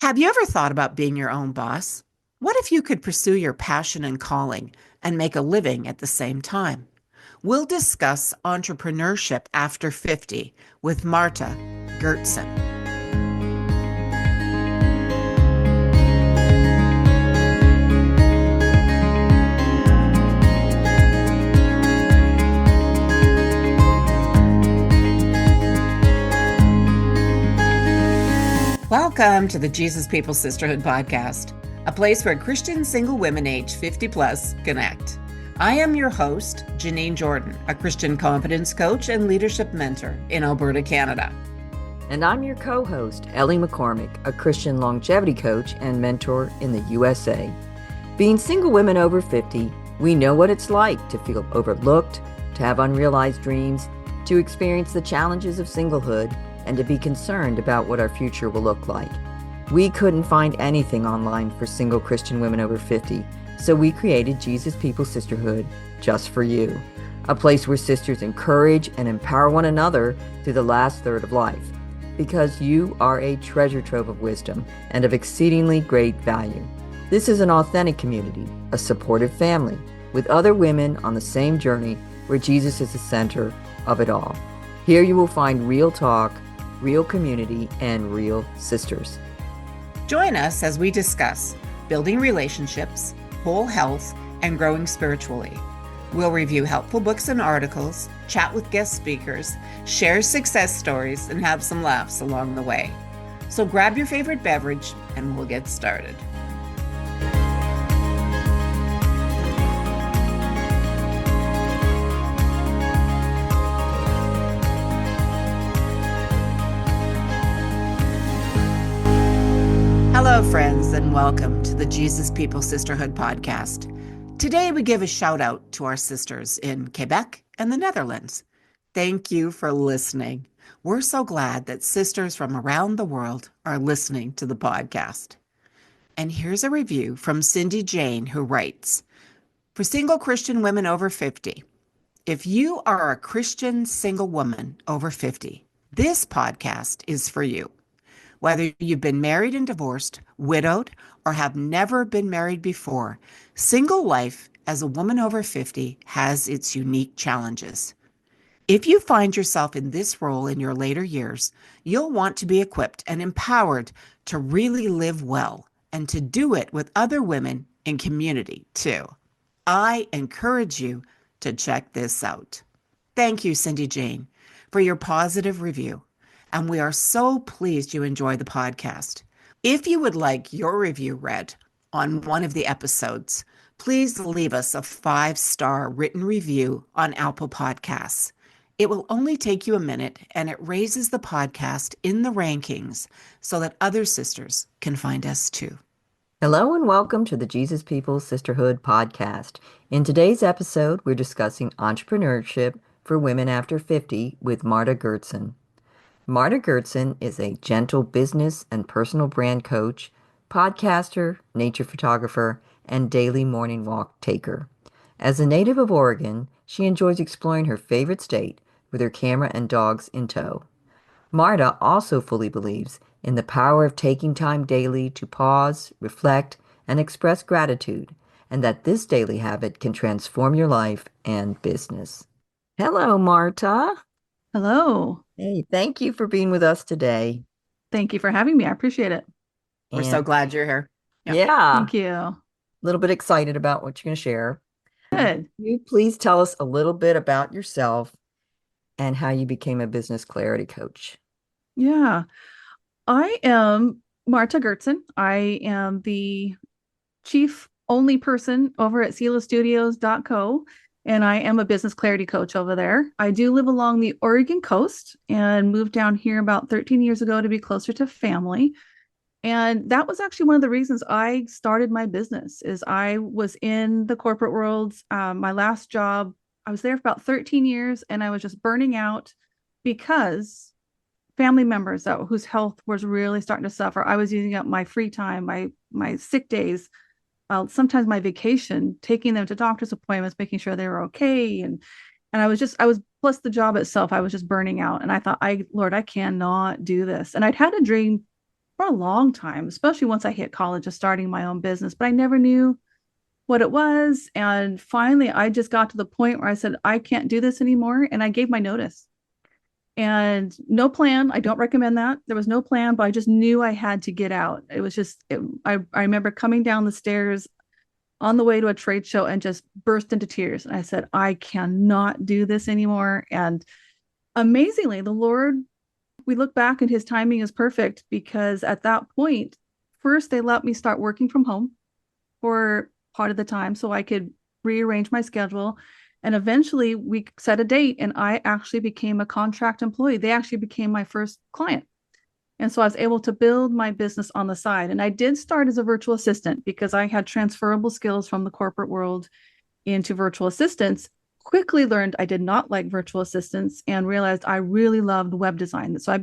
Have you ever thought about being your own boss? What if you could pursue your passion and calling and make a living at the same time? We'll discuss entrepreneurship after 50 with Marta Goertzen. Welcome to the Jesus People Sisterhood podcast, a place where Christian single women age 50 plus connect. I am your host, Janine Jordan, a Christian confidence coach and leadership mentor in Alberta, Canada. And I'm your co-host, Ellie McCormick, a Christian longevity coach and mentor in the USA. Being single women over 50, we know what it's like to feel overlooked, to have unrealized dreams, to experience the challenges of singlehood, and to be concerned about what our future will look like. We couldn't find anything online for single Christian women over 50, so we created Jesus People Sisterhood just for you, a place where sisters encourage and empower one another through the last third of life, because you are a treasure trove of wisdom and of exceedingly great value. This is an authentic community, a supportive family, with other women on the same journey where Jesus is the center of it all. Here you will find real talk, real community, and real sisters. Join us as we discuss building relationships, whole health, and growing spiritually. We'll review helpful books and articles, chat with guest speakers, share success stories, and have some laughs along the way. So grab your favorite beverage and we'll get started. Hello, friends, and welcome to the Jesus People Sisterhood podcast. Today, we give a shout out to our sisters in Quebec and the Netherlands. Thank you for listening. We're so glad that sisters from around the world are listening to the podcast. And here's a review from Cindy Jane, who writes, for single Christian women over 50, if you are a Christian single woman over 50, this podcast is for you. Whether you've been married and divorced, widowed, or have never been married before, single life as a woman over 50 has its unique challenges. If you find yourself in this role in your later years, you'll want to be equipped and empowered to really live well and to do it with other women in community too. I encourage you to check this out. Thank you, Cindy Jane, for your positive review. And we are so pleased you enjoy the podcast. If you would like your review read on one of the episodes, please leave us a 5-star written review on Apple Podcasts. It will only take you a minute, and it raises the podcast in the rankings so that other sisters can find us too. Hello and welcome to the Jesus People Sisterhood podcast. In today's episode, we're discussing entrepreneurship for women after 50 with Marta Goertzen. Marta Goertzen is a gentle business and personal brand coach, podcaster, nature photographer, and daily morning walk taker. As a native of Oregon, she enjoys exploring her favorite state with her camera and dogs in tow. Marta also fully believes in the power of taking time daily to pause, reflect, and express gratitude, and that this daily habit can transform your life and business. Hello, Marta. Hello. Hey, thank you for being with us today. Thank you for having me. I appreciate it. We're so glad you're here. Yeah. Thank you. A little bit excited about what you're going to share. Good. Can you please tell us a little bit about yourself and how you became a business clarity coach? Yeah. I am Marta Goertzen. I am the chief only person over at SelaStudios.co, and I am a business clarity coach over there. I do live along the Oregon coast and moved down here about 13 years ago to be closer to family. And that was actually one of the reasons I started my business. Is I was in the corporate world. My last job, I was there for about 13 years, and I was just burning out because family members whose health was really starting to suffer. I was using up my free time, my sick days, sometimes my vacation, taking them to doctor's appointments, making sure they were okay. And I was plus the job itself, I was just burning out. And I thought, Lord, I cannot do this. And I'd had a dream for a long time, especially once I hit college, of starting my own business, but I never knew what it was. And finally, I just got to the point where I said, I can't do this anymore. And I gave my notice. And no plan. I don't recommend that. There was no plan, but I just knew I had to get out. It was just, I remember coming down the stairs on the way to a trade show and just burst into tears. And I said, I cannot do this anymore. And amazingly, the Lord, we look back and his timing is perfect, because at that point, first they let me start working from home for part of the time so I could rearrange my schedule. And eventually we set a date and I actually became a contract employee. They actually became my first client. And so I was able to build my business on the side. And I did start as a virtual assistant because I had transferable skills from the corporate world into virtual assistants. Quickly learned I did not like virtual assistants and realized I really loved web design. So I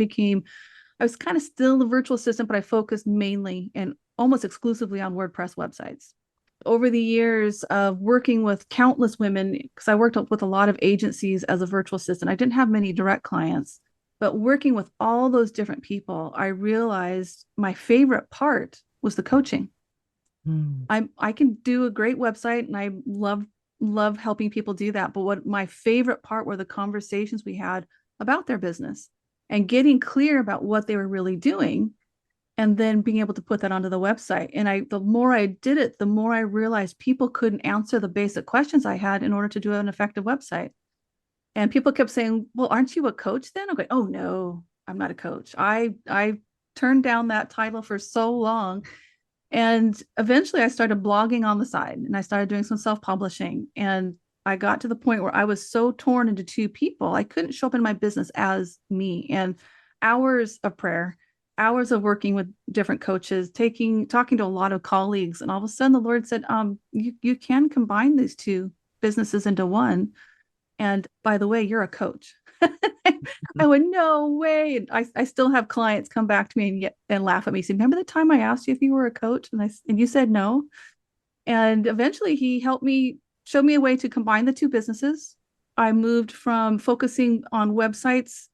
was kind of still a virtual assistant, but I focused mainly and almost exclusively on WordPress websites. Over the years of working with countless women, because I worked with a lot of agencies as a virtual assistant, I didn't have many direct clients, but working with all those different people, I realized my favorite part was the coaching. I can do a great website and I love helping people do that. But what my favorite part were the conversations we had about their business and getting clear about what they were really doing, and then being able to put that onto the website. And the more I did it, the more I realized people couldn't answer the basic questions I had in order to do an effective website. And people kept saying, well, aren't you a coach then? I'm like, oh no, I'm not a coach. I turned down that title for so long. And eventually I started blogging on the side and I started doing some self-publishing. And I got to the point where I was so torn into two people. I couldn't show up in my business as me. And hours of prayer, hours of working with different coaches, talking to a lot of colleagues. And all of a sudden the Lord said, you can combine these two businesses into one. And by the way, you're a coach. I went, no way. And I still have clients come back to me and laugh at me. Say, remember the time I asked you if you were a coach? And you said no. And eventually he helped me, show me a way to combine the two businesses. I moved from focusing on websites,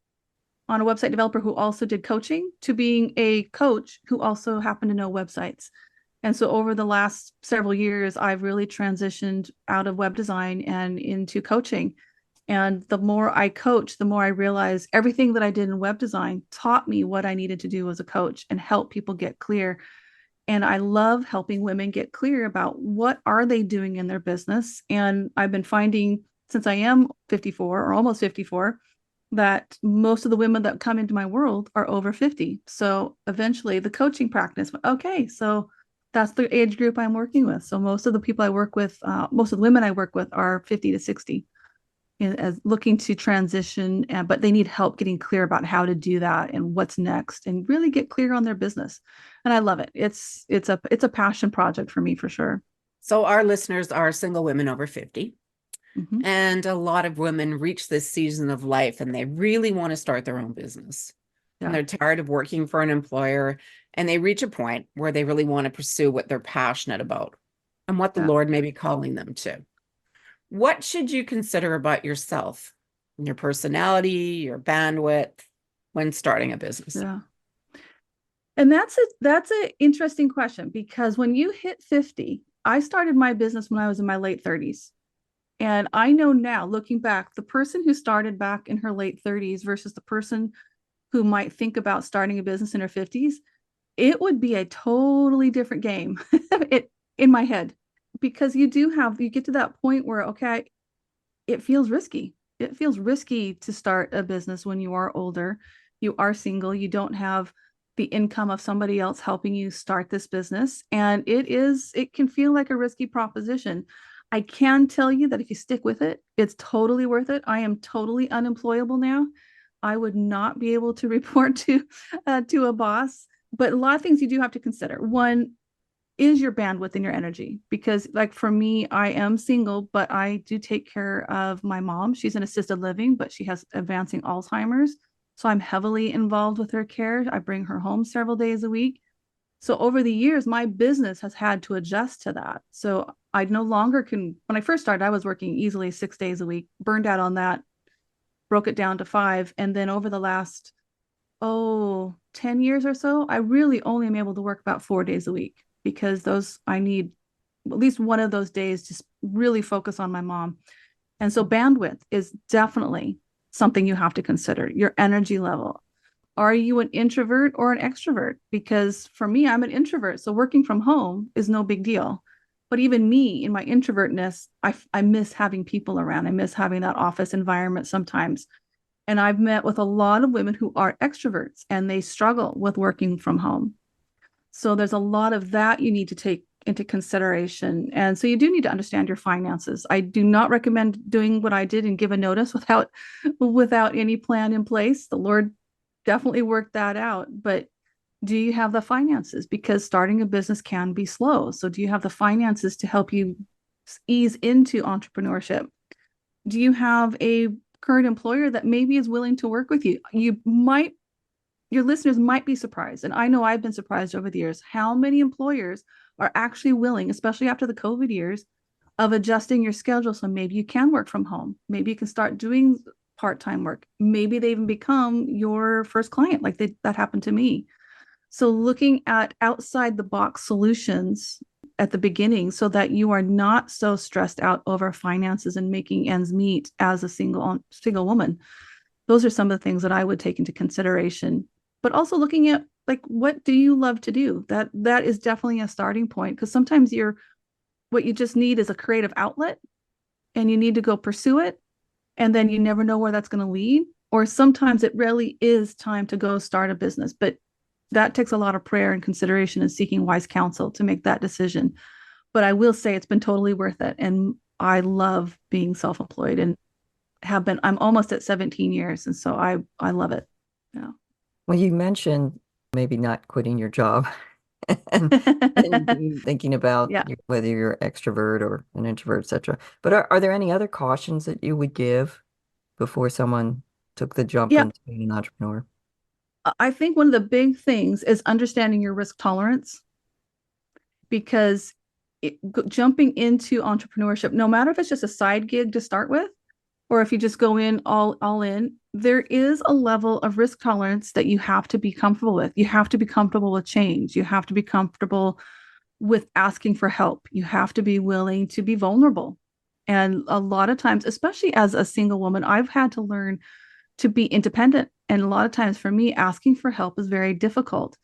on a website developer who also did coaching, to being a coach who also happened to know websites. And so over the last several years, I've really transitioned out of web design and into coaching. And the more I coach, the more I realize everything that I did in web design taught me what I needed to do as a coach and help people get clear. And I love helping women get clear about what are they doing in their business. And I've been finding, since I am 54 or almost 54, that most of the women that come into my world are over 50. So eventually the coaching practice, okay, so that's the age group I'm working with. So most of the people I work with, most of the women I work with are 50 to 60. As looking to transition, but they need help getting clear about how to do that and what's next, and really get clear on their business. And I love it. It's a passion project for me for sure. So our listeners are single women over 50. Mm-hmm. And a lot of women reach this season of life and they really want to start their own business. Yeah. And they're tired of working for an employer, and they reach a point where they really want to pursue what they're passionate about and what the Lord may be calling them to. What should you consider about yourself, your personality, your bandwidth when starting a business? Yeah. And that's an interesting question, because when you hit 50, I started my business when I was in my late 30s. And I know now, looking back, the person who started back in her late 30s versus the person who might think about starting a business in her 50s, it would be a totally different game in my head. Because you get to that point where, okay, it feels risky. It feels risky to start a business when you are older, you are single, you don't have the income of somebody else helping you start this business. And it can feel like a risky proposition. I can tell you that if you stick with it, it's totally worth it. I am totally unemployable now. I would not be able to report to a boss, but a lot of things you do have to consider. One is your bandwidth and your energy, because like for me, I am single, but I do take care of my mom. She's in assisted living, but she has advancing Alzheimer's. So I'm heavily involved with her care. I bring her home several days a week. So over the years, my business has had to adjust to that. So I no longer can, when I first started, I was working easily 6 days a week, burned out on that, broke it down to 5. And then over the last 10 years or so, I really only am able to work about 4 days a week because I need at least one of those days to really focus on my mom. And so bandwidth is definitely something you have to consider, your energy level. Are you an introvert or an extrovert? Because for me, I'm an introvert. So working from home is no big deal. But even me in my introvertness, I miss having people around. I miss having that office environment sometimes. And I've met with a lot of women who are extroverts and they struggle with working from home. So there's a lot of that you need to take into consideration. And so you do need to understand your finances. I do not recommend doing what I did and give a notice without any plan in place. The Lord definitely worked that out. But do you have the finances? Because starting a business can be slow. So do you have the finances to help you ease into entrepreneurship? Do you have a current employer that maybe is willing to work with you? Your listeners might be surprised, and I know I've been surprised over the years, how many employers are actually willing, especially after the COVID years, of adjusting your schedule. So maybe you can work from home. Maybe you can start doing part-time work. Maybe they even become your first client, like that happened to me. So looking at outside the box solutions at the beginning so that you are not so stressed out over finances and making ends meet as a single woman. Those are some of the things that I would take into consideration. But also looking at, like, what do you love to do? That is definitely a starting point, because sometimes what you just need is a creative outlet and you need to go pursue it, and then you never know where that's going to lead. Or sometimes it really is time to go start a business, but that takes a lot of prayer and consideration and seeking wise counsel to make that decision. But I will say it's been totally worth it. And I love being self-employed and I'm almost at 17 years. And so I love it. Yeah. Well, you mentioned maybe not quitting your job and, and thinking about Yeah. whether you're extrovert or an introvert, etc. But are there any other cautions that you would give before someone took the jump Yeah. into being an entrepreneur? I think one of the big things is understanding your risk tolerance, because jumping into entrepreneurship, no matter if it's just a side gig to start with, or if you just go in all in, there is a level of risk tolerance that you have to be comfortable with. You have to be comfortable with change. You have to be comfortable with asking for help. You have to be willing to be vulnerable. And a lot of times, especially as a single woman, I've had to learn to be independent. And a lot of times for me, asking for help is very difficult.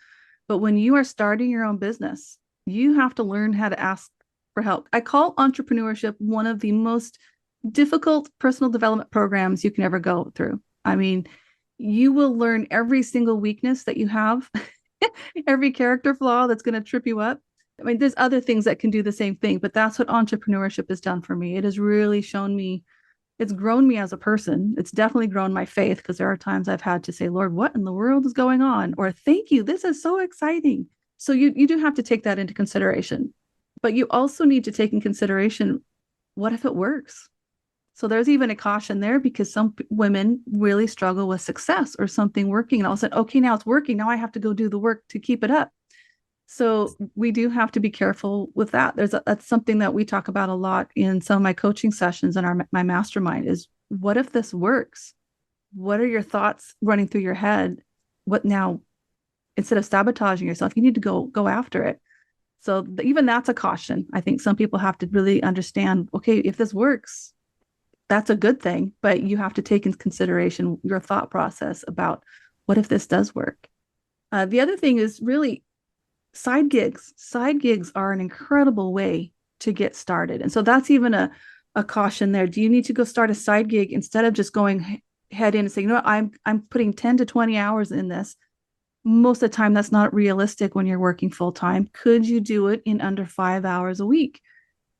But when you are starting your own business, you have to learn how to ask for help. I call entrepreneurship one of the most difficult personal development programs you can ever go through. I mean, you will learn every single weakness that you have, every character flaw that's going to trip you up. I mean, there's other things that can do the same thing, but that's what entrepreneurship has done for me. It has really shown me, it's grown me as a person. It's definitely grown my faith, because there are times I've had to say, Lord, what in the world is going on? Or thank you, this is so exciting. So you do have to take that into consideration. But you also need to take in consideration, what if it works? So there's even a caution there, because some women really struggle with success or something working. And all of a sudden, okay, now it's working. Now I have to go do the work to keep it up. So we do have to be careful with that. That's something that we talk about a lot in some of my coaching sessions and my mastermind is, what if this works? What are your thoughts running through your head? What now? Instead of sabotaging yourself, you need to go after it. So even that's a caution. I think some people have to really understand, okay, if this works, that's a good thing, but you have to take into consideration your thought process about, what if this does work? The other thing is really side gigs. Side gigs are an incredible way to get started. And so that's even a caution there. Do you need to go start a side gig instead of just going head in and saying, you know what, I'm putting 10 to 20 hours in this? Most of the time, that's not realistic when you're working full time. Could you do it in under 5 hours a week?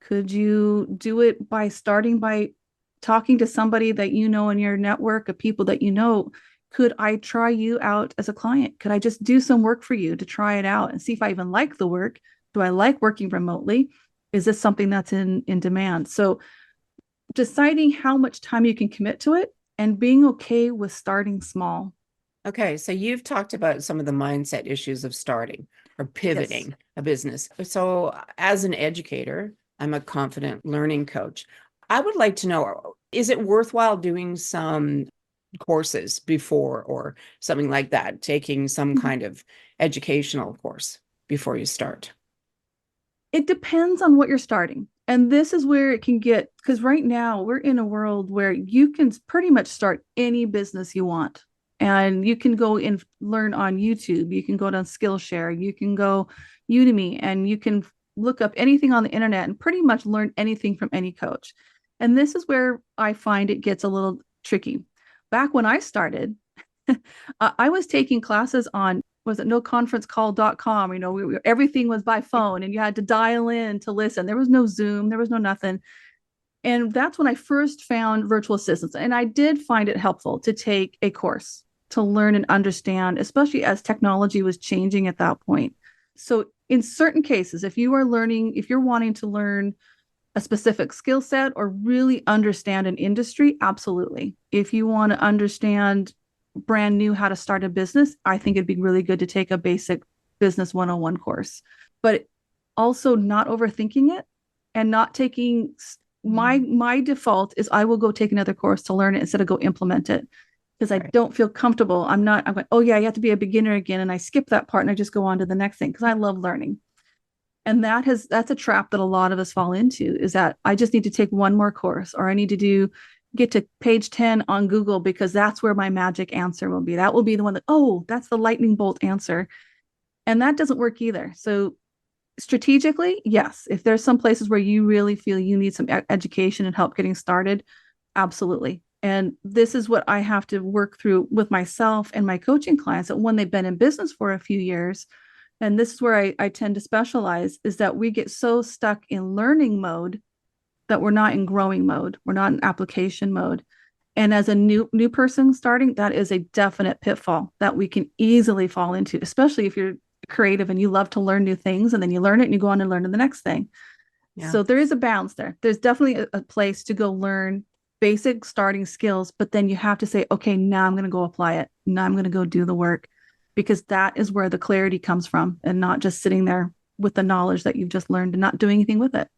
Could you do it by starting by talking to somebody that you know in your network of people that you know? Could I try you out as a client? Could I just do some work for you to try it out and see if I even like the work? Do I like working remotely? Is this something that's in demand? So deciding how much time you can commit to it and being okay with starting small. Okay, so you've talked about some of the mindset issues of starting or pivoting Yes. a business. So as an educator, I'm a confident learning coach. I would like to know, is it worthwhile doing some courses before or something like that, taking some kind of educational course before you start? It depends on what you're starting. And this is where it can get, because right now we're in a world where you can pretty much start any business you want. And you can go and learn on YouTube. You can go on Skillshare. You can go Udemy, and you can look up anything on the internet and pretty much learn anything from any coach. And this is where I find it gets a little tricky. Back when I started, I was taking classes on, was it noconferencecall.com? Everything was by phone and you had to dial in to listen. There was no Zoom, there was no nothing. And that's when I first found virtual assistants. And I did find it helpful to take a course to learn and understand, especially as technology was changing at that point. So in certain cases, if you're wanting to learn a specific skill set or really understand an industry, absolutely. If you want to understand brand new how to start a business, I think it'd be really good to take a basic business 101 course, but also not overthinking it and not taking my default is I will go take another course to learn it instead of go implement it because I don't feel comfortable. I'm going, oh yeah, you have to be a beginner again. And I skip that part and I just go on to the next thing because I love learning. And that's a trap that a lot of us fall into, is that I just need to take one more course, or I need to get to page 10 on Google because that's where my magic answer will be. That will be the one that, oh, that's the lightning bolt answer. And that doesn't work either. So strategically, yes, if there's some places where you really feel you need some education and help getting started, absolutely. And this is what I have to work through with myself and my coaching clients, that when they've been in business for a few years, and this is where I tend to specialize, is that we get so stuck in learning mode that we're not in growing mode. We're not in application mode. And as a new person starting, that is a definite pitfall that we can easily fall into, especially if you're creative and you love to learn new things, and then you learn it and you go on and learn the next thing. Yeah. So there is a balance there. There's definitely a place to go learn basic starting skills, but then you have to say, okay, now I'm going to go apply it. Now I'm going to go do the work, because that is where the clarity comes from, and not just sitting there with the knowledge that you've just learned and not doing anything with it.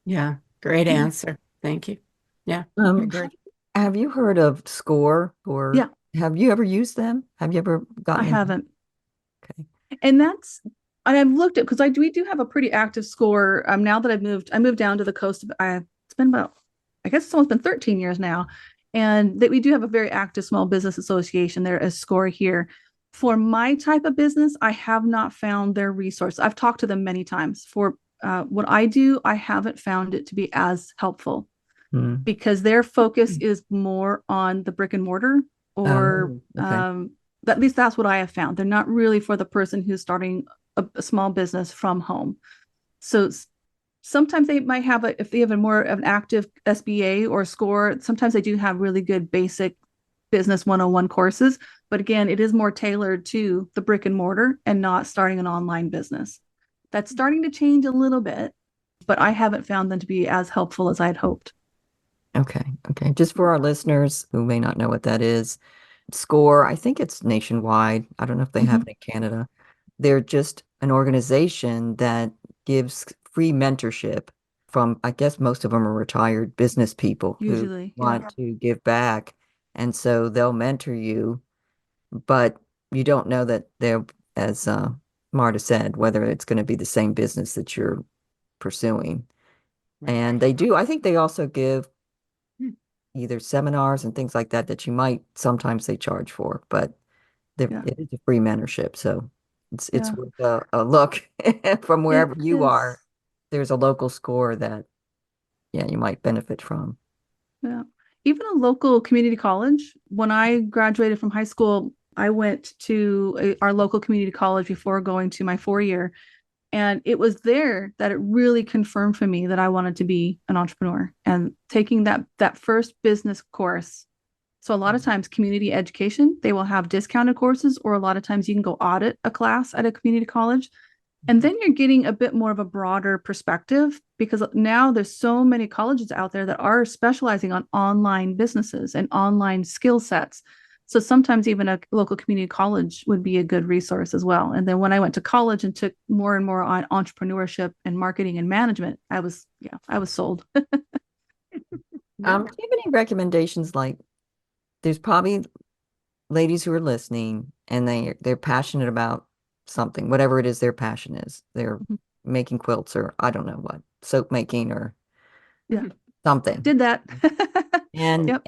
Yeah. Great answer. Thank you. Yeah. Have you heard of SCORE, or have you ever used them? Have you ever gotten I haven't. Okay. And I've looked at, because we do have a pretty active SCORE. Now that I moved down to the coast. It's been about, I guess it's almost been 13 years now. And that we do have a very active small business association there as SCORE here. For my type of business, I have not found their resource. I've talked to them many times. For what I do, I haven't found it to be as helpful because their focus is more on the brick and mortar, or at least that's what I have found. They're not really for the person who's starting a small business from home. So sometimes they might have if they have a more of an active SBA or SCORE, sometimes they do have really good basic business 101 courses. But again, it is more tailored to the brick and mortar and not starting an online business. That's starting to change a little bit, but I haven't found them to be as helpful as I'd hoped. Okay. Just for our listeners who may not know what that is, SCORE, I think it's nationwide. I don't know if they have it in Canada. They're just an organization that gives free mentorship from, I guess most of them are retired business people who want to give back. And so they'll mentor you, but you don't know that they're, as Marta said, whether it's going to be the same business that you're pursuing. And they do, I think they also give either seminars and things like that you might, sometimes they charge for, but it is a free mentorship. So it's worth a look from wherever you are. There's a local SCORE that, you might benefit from. Yeah. Even a local community college. When I graduated from high school, I went to our local community college before going to my 4-year. And it was there that it really confirmed for me that I wanted to be an entrepreneur, and taking that first business course. So a lot of times community education, they will have discounted courses, or a lot of times you can go audit a class at a community college. And then you're getting a bit more of a broader perspective, because now there's so many colleges out there that are specializing on online businesses and online skill sets. So sometimes even a local community college would be a good resource as well. And then when I went to college and took more and more on entrepreneurship and marketing and management, I was sold. Do you have any recommendations, like there's probably ladies who are listening and they're passionate about something, whatever it is their passion is. They're Mhm. making quilts or I don't know what, soap making or Yeah. something. Did that. And Yep.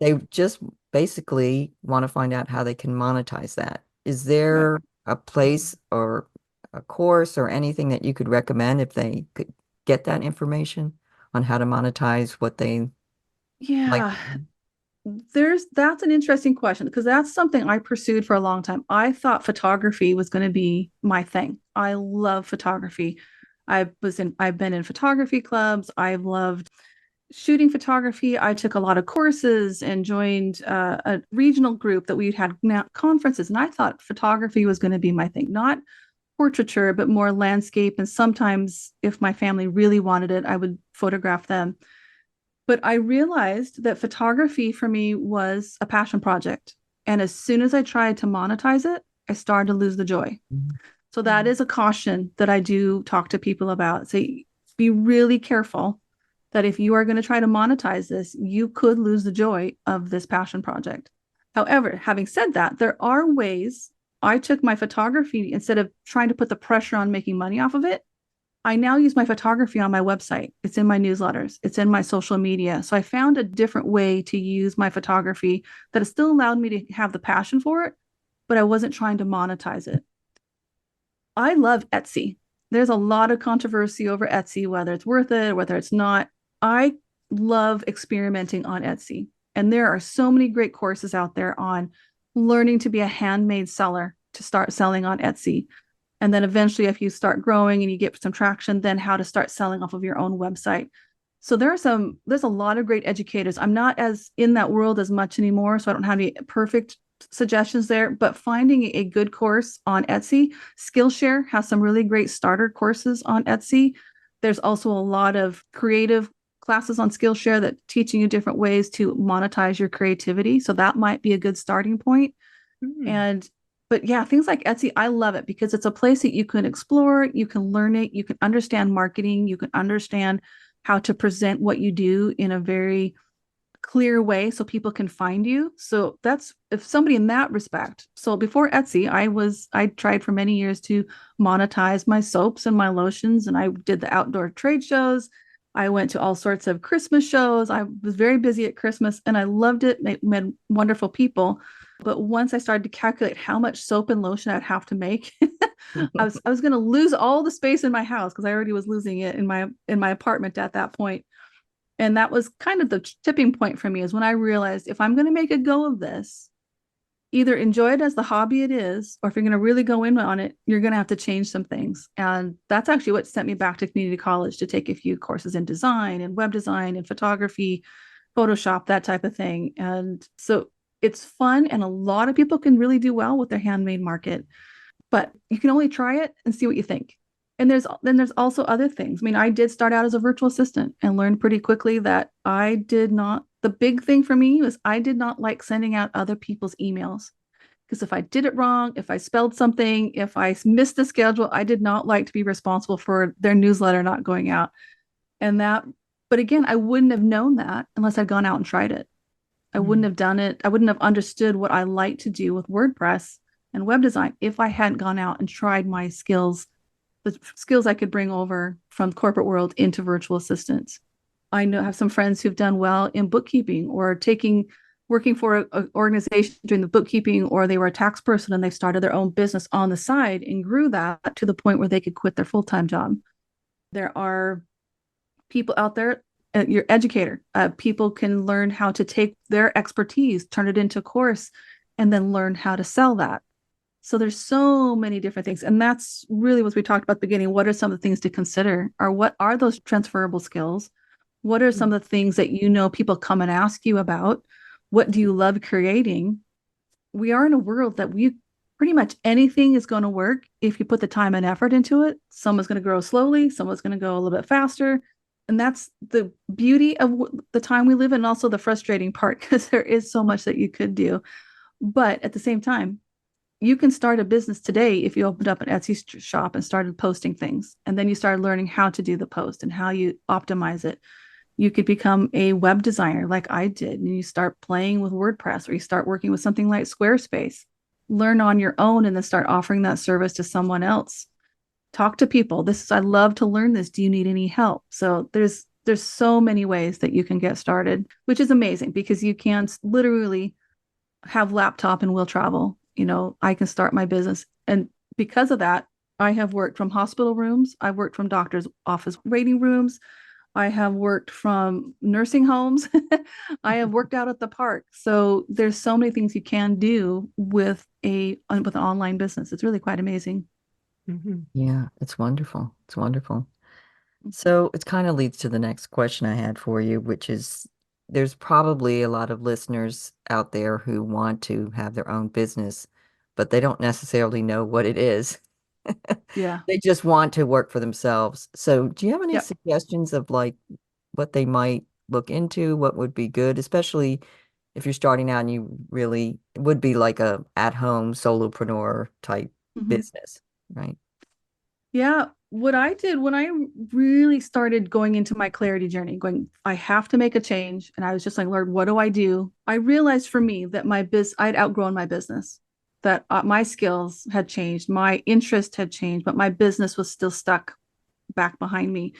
they just basically want to find out how they can monetize that. Is Right. there a place or a course or anything that you could recommend if they could get that information on how to monetize what they like? Yeah. That's an interesting question because that's something I pursued for a long time. I thought photography was going to be my thing. I love photography. I've been in photography clubs. I've loved shooting photography. I took a lot of courses and joined a regional group that we had conferences. And I thought photography was going to be my thing, not portraiture, but more landscape. And sometimes, if my family really wanted it, I would photograph them. But I realized that photography for me was a passion project. And as soon as I tried to monetize it, I started to lose the joy. So that is a caution that I do talk to people about. Say, be really careful that if you are going to try to monetize this, you could lose the joy of this passion project. However, having said that, there are ways I took my photography instead of trying to put the pressure on making money off of it. I now use my photography on my website. It's in my newsletters, it's in my social media. So I found a different way to use my photography that has still allowed me to have the passion for it, but I wasn't trying to monetize it. I love Etsy. There's a lot of controversy over Etsy, whether it's worth it, whether it's not. I love experimenting on Etsy. And there are so many great courses out there on learning to be a handmade seller to start selling on Etsy. And then eventually, if you start growing and you get some traction, then how to start selling off of your own website. So there's a lot of great educators. I'm not as in that world as much anymore, so I don't have any perfect suggestions there, but finding a good course on Etsy, Skillshare has some really great starter courses on Etsy. There's also a lot of creative classes on Skillshare that teaching you different ways to monetize your creativity. So that might be a good starting point. And but yeah, things like Etsy, I love it because it's a place that you can explore, you can learn it, you can understand marketing, you can understand how to present what you do in a very clear way so people can find you. So that's if somebody in that respect. So before Etsy, I tried for many years to monetize my soaps and my lotions, and I did the outdoor trade shows. I went to all sorts of Christmas shows. I was very busy at Christmas and I loved it. I met wonderful people. But once I started to calculate how much soap and lotion I'd have to make, I was going to lose all the space in my house because I already was losing it in my apartment at that point. And that was kind of the tipping point for me is when I realized if I'm going to make a go of this, either enjoy it as the hobby it is, or if you're going to really go in on it, you're going to have to change some things. And that's actually what sent me back to community college to take a few courses in design and web design and photography, Photoshop, that type of thing. And so it's fun. And a lot of people can really do well with their handmade market, but you can only try it and see what you think. And there's also other things. I mean, I did start out as a virtual assistant and learned pretty quickly that I did not, the big thing for me was I did not like sending out other people's emails. Because if I did it wrong, if I spelled something, if I missed the schedule, I did not like to be responsible for their newsletter not going out. And that, but again, I wouldn't have known that unless I'd gone out and tried it. I wouldn't have done it. I wouldn't have understood what I like to do with WordPress and web design if I hadn't gone out and tried my skills, the skills I could bring over from corporate world into virtual assistants. I know have some friends who've done well in bookkeeping or working for an organization doing the bookkeeping, or they were a tax person and they started their own business on the side and grew that to the point where they could quit their full-time job. There are people out there, your educator, people can learn how to take their expertise, turn it into a course, and then learn how to sell that. So there's so many different things. And that's really what we talked about at the beginning. What are some of the things to consider? Or what are those transferable skills? What are some of the things that people come and ask you about? What do you love creating? We are in a world that we pretty much anything is going to work if you put the time and effort into it. Someone's going to grow slowly, someone's going to go a little bit faster. And that's the beauty of the time we live in, and also the frustrating part, because there is so much that you could do. But at the same time, you can start a business today if you opened up an Etsy shop and started posting things. And then you started learning how to do the post and how you optimize it. You could become a web designer like I did, and you start playing with WordPress, or you start working with something like Squarespace. Learn on your own and then start offering that service to someone else. Talk to people. I love to learn this. Do you need any help? So there's so many ways that you can get started, which is amazing because you can literally have laptop and will travel. I can start my business. And because of that, I have worked from hospital rooms. I've worked from doctor's office waiting rooms. I have worked from nursing homes. I have worked out at the park. So there's so many things you can do with an online business. It's really quite amazing. Mhm. Yeah, it's wonderful. It's wonderful. So it kind of leads to the next question I had for you, which is there's probably a lot of listeners out there who want to have their own business, but they don't necessarily know what it is. Yeah. They just want to work for themselves. So do you have any Yep. suggestions of like what they might look into, what would be good, especially if you're starting out and you really it would be like a at-home solopreneur type Mhm. business, right? Yeah, what I did when I really started going into my clarity journey, I have to make a change. And I was just like, Lord, what do I do? I realized for me that I'd outgrown my business, that my skills had changed, my interest had changed, but my business was still stuck back behind me.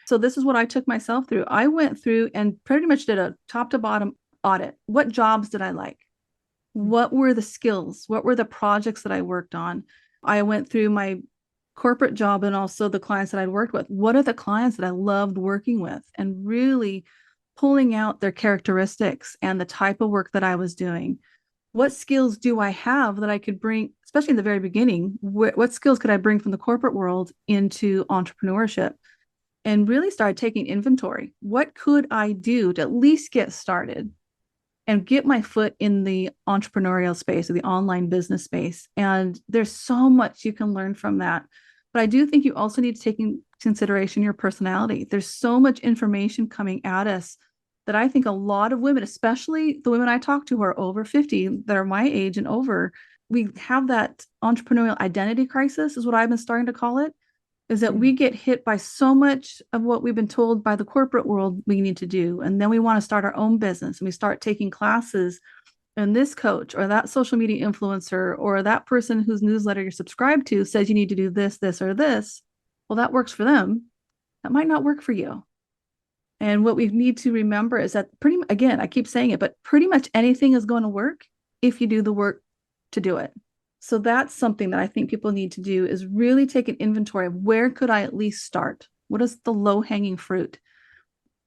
So this is what I took myself through. I went through and pretty much did a top to bottom audit. What jobs did I like? What were the skills? What were the projects that I worked on? I went through my corporate job and also the clients that I'd worked with. What are the clients that I loved working with? And really pulling out their characteristics and the type of work that I was doing. What skills do I have that I could bring, especially in the very beginning? What skills could I bring from the corporate world into entrepreneurship? And really started taking inventory. What could I do to at least get started and get my foot in the entrepreneurial space or the online business space? And there's so much you can learn from that. But I do think you also need to take in consideration your personality. There's so much information coming at us that I think a lot of women, especially the women I talk to who are over 50, that are my age and over, we have that entrepreneurial identity crisis, is what I've been starting to call it, is that we get hit by so much of what we've been told by the corporate world we need to do. And then we want to start our own business and we start taking classes, and this coach or that social media influencer or that person whose newsletter you're subscribed to says you need to do this, this, or this. Well, that works for them. That might not work for you. And what we need to remember is that again, I keep saying it, but pretty much anything is going to work if you do the work to do it. So that's something that I think people need to do, is really take an inventory of where could I at least start? What is the low hanging fruit?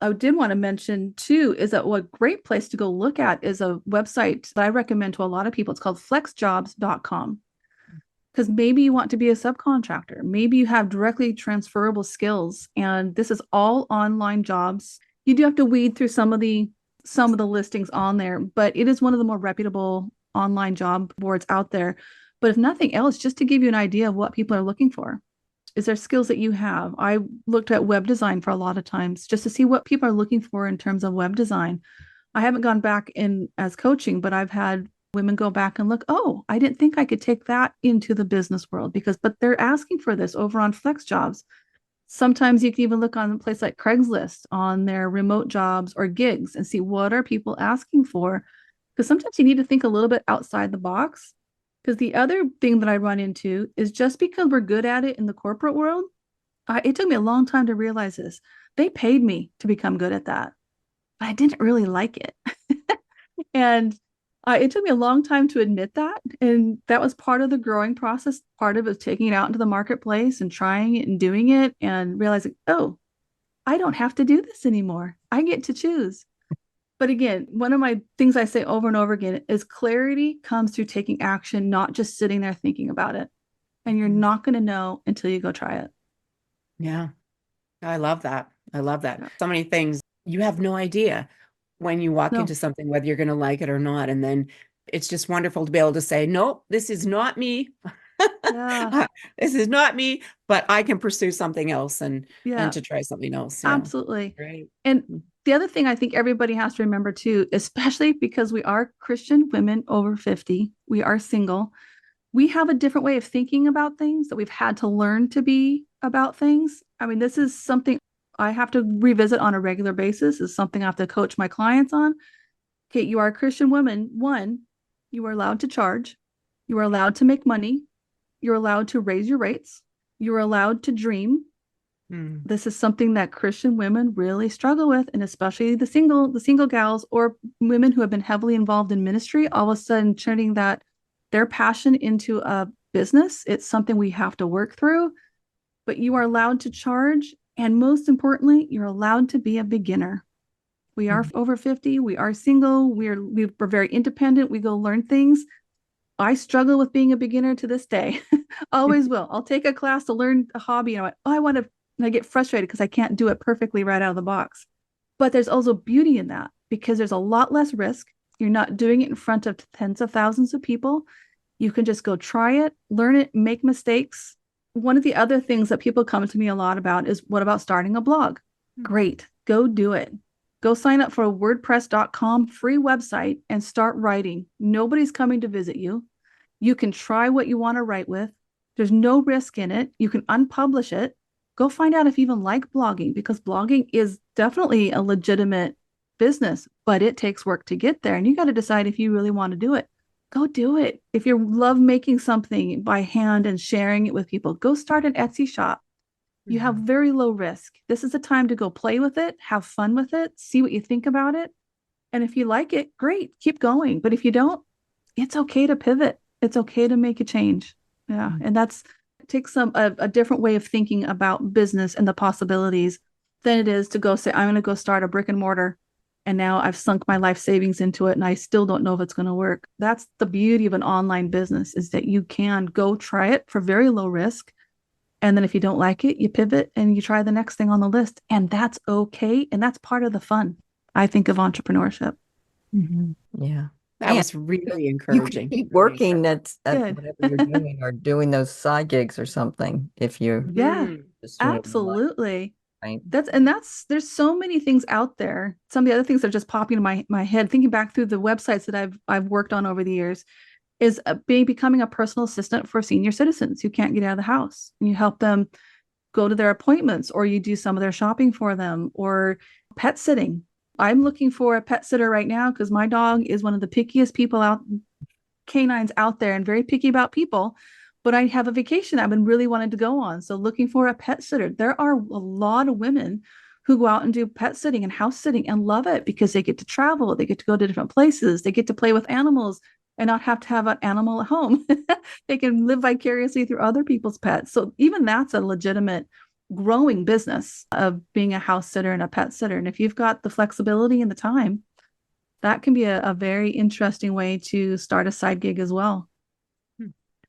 I did want to mention too is that what great place to go look at is a website that I recommend to a lot of people. It's called flexjobs.com. Because maybe you want to be a subcontractor. Maybe you have directly transferable skills, and this is all online jobs. You do have to weed through some of the listings on there, but it is one of the more reputable online job boards out there. But if nothing else, just to give you an idea of what people are looking for. Is there skills that you have? I looked at web design for a lot of times just to see what people are looking for in terms of web design. I haven't gone back in as coaching, but I've had women go back and look, oh, I didn't think I could take that into the business world but they're asking for this over on Flex Jobs. Sometimes you can even look on a place like Craigslist on their remote jobs or gigs and see what are people asking for. Because sometimes you need to think a little bit outside the box. Because the other thing that I run into is just because we're good at it in the corporate world, it took me a long time to realize this. They paid me to become good at that, but I didn't really like it. And it took me a long time to admit that. And that was part of the growing process. Part of it was taking it out into the marketplace and trying it and doing it and realizing, oh, I don't have to do this anymore. I get to choose. But again, one of my things I say over and over again is clarity comes through taking action, not just sitting there thinking about it. And you're not going to know until you go try it. Yeah, I love that. I love that. Yeah. So many things you have no idea when you walk No. into something, whether you're going to like it or not. And then it's just wonderful to be able to say, nope, this is not me. Yeah. This is not me, but I can pursue something else and Yeah. to try something else. Yeah. Absolutely. Right. And the other thing I think everybody has to remember too, especially because we are Christian women over 50, we are single, we have a different way of thinking about things that we've had to learn to be about things. I mean, this is something I have to revisit on a regular basis, is something I have to coach my clients on. Okay, you are a Christian woman. One, you are allowed to charge. You are allowed to make money. You're allowed to raise your rates. You're allowed to dream. This is something that Christian women really struggle with, and especially the single gals or women who have been heavily involved in ministry, all of a sudden turning that their passion into a business. It's something we have to work through, but you are allowed to charge. And most importantly, you're allowed to be a beginner. We are over 50. We are single. We're very independent. We go learn things. I struggle with being a beginner to this day. Always will. I'll take a class to learn a hobby and I want to, and I get frustrated because I can't do it perfectly right out of the box. But there's also beauty in that because there's a lot less risk. You're not doing it in front of tens of thousands of people. You can just go try it, learn it, make mistakes. One of the other things that people come to me a lot about is, what about starting a blog? Great. Go do it. Go sign up for a WordPress.com free website and start writing. Nobody's coming to visit you. You can try what you want to write with. There's no risk in it. You can unpublish it. Go find out if you even like blogging, because blogging is definitely a legitimate business, but it takes work to get there. And you got to decide if you really want to do it. Go do it. If you love making something by hand and sharing it with people, go start an Etsy shop. You have very low risk. This is the time to go play with it, have fun with it, see what you think about it. And if you like it, great, keep going. But if you don't, it's okay to pivot. It's okay to make a change. Yeah. And it takes a different way of thinking about business and the possibilities than it is to go say, I'm going to go start a brick and mortar. And now I've sunk my life savings into it and I still don't know if it's going to work. That's the beauty of an online business, is that you can go try it for very low risk. And then if you don't like it, you pivot and you try the next thing on the list. And that's okay. And that's part of the fun, I think, of entrepreneurship. Yeah. That was really encouraging. You can keep working at Good. whatever you're doing, or doing those side gigs or something if you're Yeah, just doing it online, absolutely. right? There's so many things out there. Some of the other things that are just popping in my head, thinking back through the websites that I've worked on over the years, is becoming a personal assistant for senior citizens who can't get out of the house. And you help them go to their appointments, or you do some of their shopping for them, or pet sitting. I'm looking for a pet sitter right now because my dog is one of the pickiest canines out there, and very picky about people. But I have a vacation I've been really wanting to go on. So looking for a pet sitter. There are a lot of women who go out and do pet sitting and house sitting and love it because they get to travel, they get to go to different places, they get to play with animals and not have to have an animal at home. They can live vicariously through other people's pets. So even that's a legitimate growing business of being a house sitter and a pet sitter. And if you've got the flexibility and the time, that can be a very interesting way to start a side gig as well.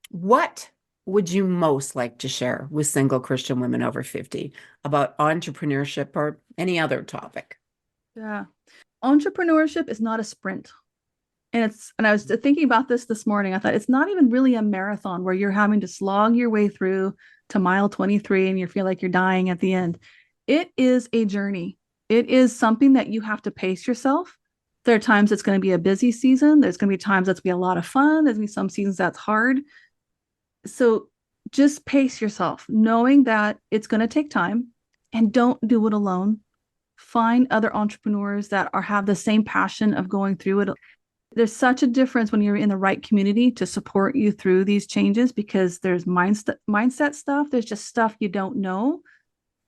What would you most like to share with single Christian women over 50 about entrepreneurship or any other topic? Yeah. Entrepreneurship is not a sprint. And I was thinking about this morning. I thought it's not even really a marathon where you're having to slog your way through to mile 23 and you feel like you're dying at the end. It is a journey. It is something that you have to pace yourself. There are times it's going to be a busy season. There's going to be times that's going to be a lot of fun. There's going to be some seasons that's hard. So just pace yourself, knowing that it's going to take time, and don't do it alone. Find other entrepreneurs that have the same passion of going through it. There's such a difference when you're in the right community to support you through these changes, because there's mindset stuff. There's just stuff you don't know.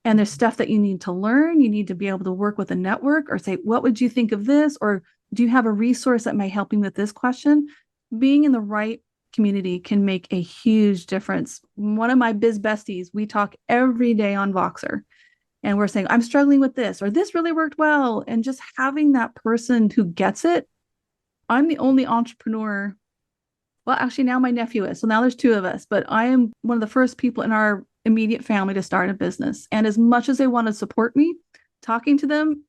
And there's stuff that you need to learn. You need to be able to work with a network or say, what would you think of this? Or do you have a resource that may help you with this question? Being in the right community can make a huge difference. One of my biz besties, we talk every day on Voxer, and we're saying, I'm struggling with this, or this really worked well. And just having that person who gets it. I'm the only entrepreneur. Well, actually now my nephew is. So now there's two of us, but I am one of the first people in our immediate family to start a business. And as much as they want to support me, talking to them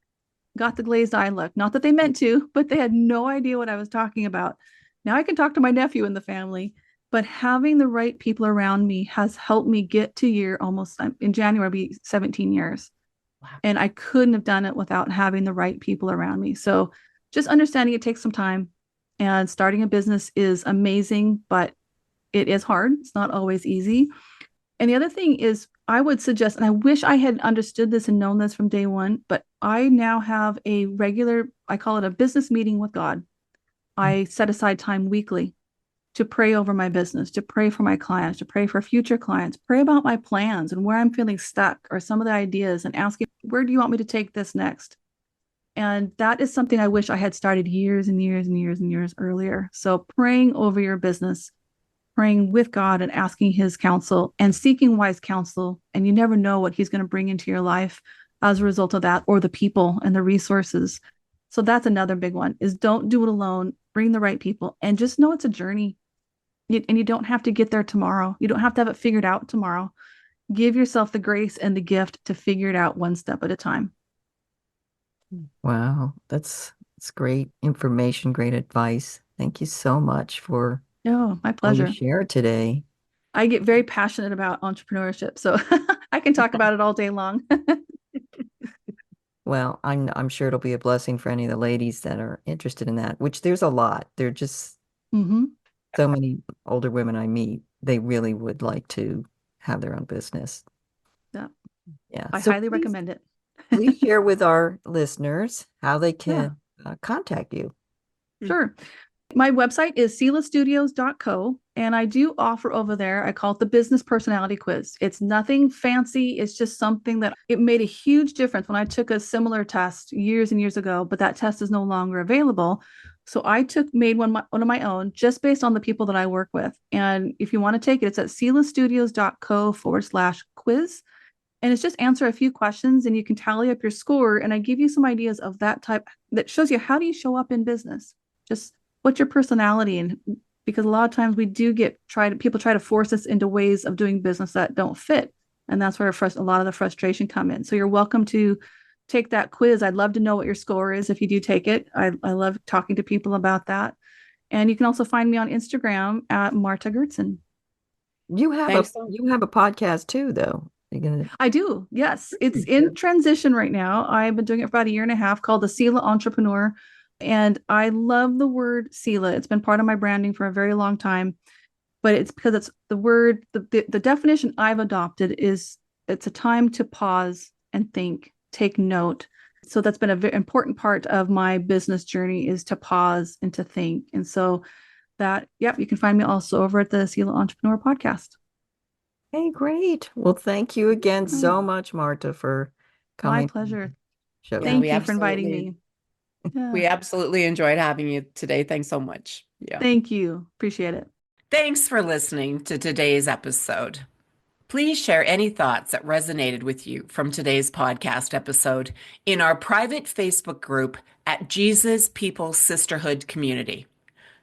got the glazed eye look. Not that they meant to, but they had no idea what I was talking about. Now I can talk to my nephew in the family, but having the right people around me has helped me get to almost in January, it'll be 17 years. Wow. And I couldn't have done it without having the right people around me. So just understanding it takes some time, and starting a business is amazing, but it is hard. It's not always easy. And the other thing is, I would suggest, and I wish I had understood this and known this from day one, but I now have a regular, I call it a business meeting with God. I set aside time weekly to pray over my business, to pray for my clients, to pray for future clients, pray about my plans and where I'm feeling stuck or some of the ideas and asking, where do you want me to take this next? And that is something I wish I had started years and years and years and years earlier. So praying over your business, praying with God and asking his counsel and seeking wise counsel. And you never know what he's going to bring into your life as a result of that, or the people and the resources. So that's another big one, is don't do it alone, bring the right people, and just know it's a journey. And you don't have to get there tomorrow. You don't have to have it figured out tomorrow. Give yourself the grace and the gift to figure it out one step at a time. Wow, that's great information, great advice. Thank you so much for Oh, my all pleasure. you shared today. I get very passionate about entrepreneurship, so I can talk about it all day long. Well, I'm sure it'll be a blessing for any of the ladies that are interested in that, which there's a lot. There are just so many older women I meet. They really would like to have their own business. Yeah. Yeah. I So highly recommend it. please share with our listeners how they can contact you. Sure. My website is selastudios.co, and I do offer over there, I call it the business personality quiz. It's nothing fancy. It's just something that it made a huge difference when I took a similar test years and years ago, but that test is no longer available. So I made one of my own just based on the people that I work with. And if you want to take it, it's at selastudios.co/quiz. And it's just answer a few questions and you can tally up your score. And I give you some ideas of that type that shows you, how do you show up in business? Just what's your personality? And because a lot of times we do people try to force us into ways of doing business that don't fit. And that's where a lot of the frustration come in. So you're welcome to take that quiz. I'd love to know what your score is if you do take it. I love talking to people about that. And you can also find me on Instagram at Marta Goertzen. You have a podcast too, though. I do. Yes. It's in transition right now. I've been doing it for about a year and a half, called the Sela Entrepreneur. And I love the word Sela. It's been part of my branding for a very long time, but it's because it's the word, the definition I've adopted is it's a time to pause and think, take note. So that's been a very important part of my business journey, is to pause and to think. And so you can find me also over at the Sela Entrepreneur podcast. Hey, great. Well, thank you again so much, Marta, for coming. My pleasure. Show. Thank you for inviting me. Yeah. We absolutely enjoyed having you today. Thanks so much. Yeah. Thank you. Appreciate it. Thanks for listening to today's episode. Please share any thoughts that resonated with you from today's podcast episode in our private Facebook group at Jesus People Sisterhood Community.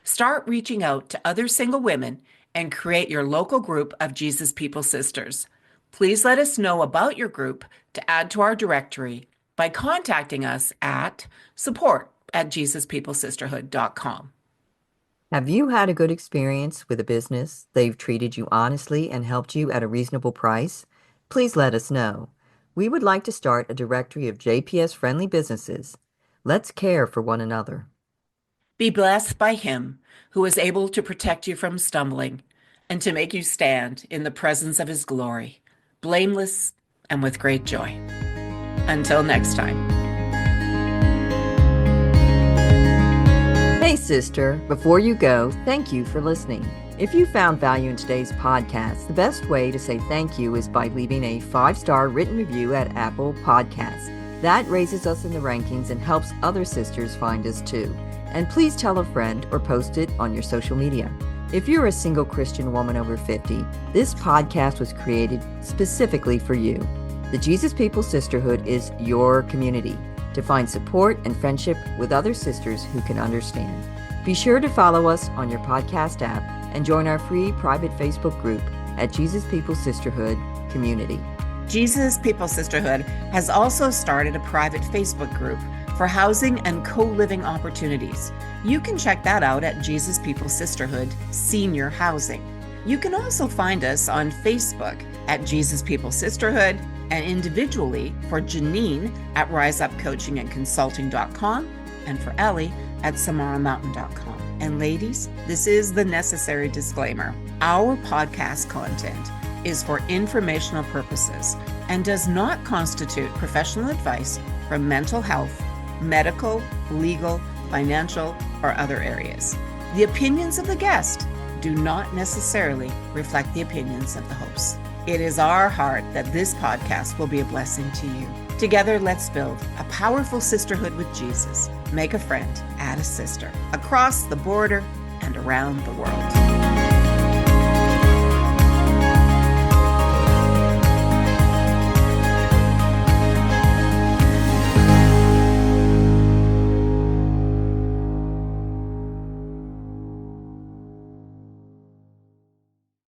Start reaching out to other single women and create your local group of Jesus People Sisters. Please let us know about your group to add to our directory by contacting us at support@JesusPeopleSisterhood.com. Have you had a good experience with a business? They've treated you honestly and helped you at a reasonable price? Please let us know. We would like to start a directory of JPS-friendly businesses. Let's care for one another. Be blessed by Him who is able to protect you from stumbling and to make you stand in the presence of His glory, blameless and with great joy. Until next time. Hey, sister, before you go, thank you for listening. If you found value in today's podcast, the best way to say thank you is by leaving a 5-star written review at Apple Podcasts. That raises us in the rankings and helps other sisters find us too. And please tell a friend or post it on your social media. If you're a single Christian woman over 50, this podcast was created specifically for you. The Jesus People Sisterhood is your community to find support and friendship with other sisters who can understand. Be sure to follow us on your podcast app and join our free private Facebook group at Jesus People Sisterhood Community. Jesus People Sisterhood has also started a private Facebook group for housing and co-living opportunities. You can check that out at Jesus People Sisterhood Senior Housing. You can also find us on Facebook at Jesus People Sisterhood, and individually for Janine at riseupcoachingandconsulting.com and for Ellie at samaramountain.com. And ladies, this is the necessary disclaimer. Our podcast content is for informational purposes and does not constitute professional advice for mental health, medical, legal, financial, or other areas. The opinions of the guest do not necessarily reflect the opinions of the hosts. It is our heart that this podcast will be a blessing to you. Together, let's build a powerful sisterhood with Jesus. Make a friend, add a sister, across the border and around the world.